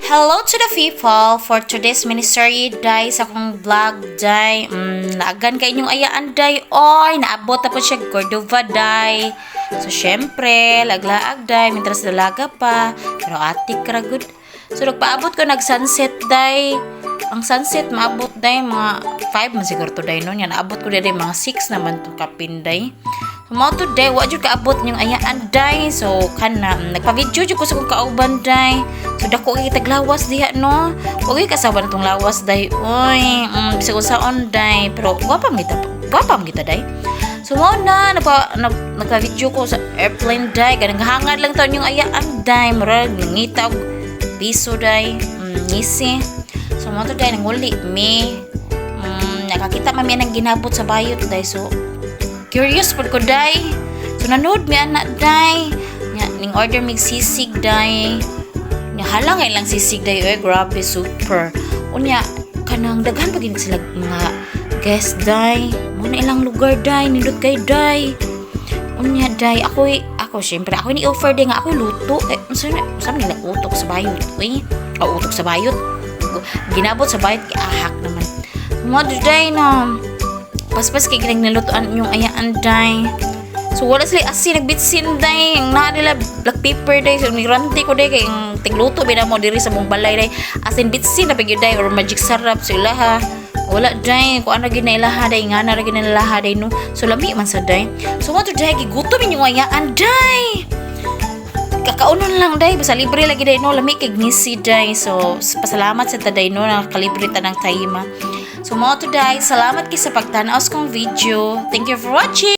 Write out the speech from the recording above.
Hello to the people for today's miniserie day sa akong vlog day. Laagan kay inyong ayaan day. Oy, naabot na po siya Cordova day. So syempre, laglaag day, mintras dalaga pa. Pero atik ra good. So nagpaabot ko nag-sunset day. Ang sunset maabot day mga 5 man siguro to day no. Yan naabot ko day mga 6 naman to kapin day. So mo today, wa jud kaabot yung ayaan day. So kana nagpa-video jud ko sa kong kauban day. So dako kay taglawas diha no. Uy kasaba na tong lawas day. Oy, bisag usaon day. Pero gwapa kita day. So mo na nagpa-video ko sa airplane day. Ganang hangad lang taon yung ayaan day. Murag ngita og piso day. Ngisi. So mo today nanguli me. Nakakita man mi nang ginabot sa bayot day. So curious pud ko day. So nanood mi anak day. Ning order mig sisig day. Halang ay lang sisig day. Oy grabe super. Unya kanang daghan pa gid sila mga guest day. Mo na ilang lugar day nindot kay day. Unya day ako syempre ako ni offer day nga ako luto. Unsa nila utok sa bayot. Uy, utok sa bayot. Ginabot sa bayot kay ahak naman. Mo day no. Paspas kay ginang nilutuan yung ayaan day. So wala sila asin nagbitsin day. Ang naa nila black pepper day. So niranti ko day kay ang tigluto bina mo diri sa mong balay day. Asin bitsin na pagyo day or magic sarap so ilaha. Wala day ko ano gid na ilaha day nga na ra gid na ilaha day no. So lami man sa day. So mo to day gigutom yung ayaan day. Kakaunon lang day basta libre lagi day no lami kay ngisi day. So pasalamat sa taday no nakalibre ta ng tayma. So mo today, salamat kay sa pagtanaw sa kong video. Thank you for watching!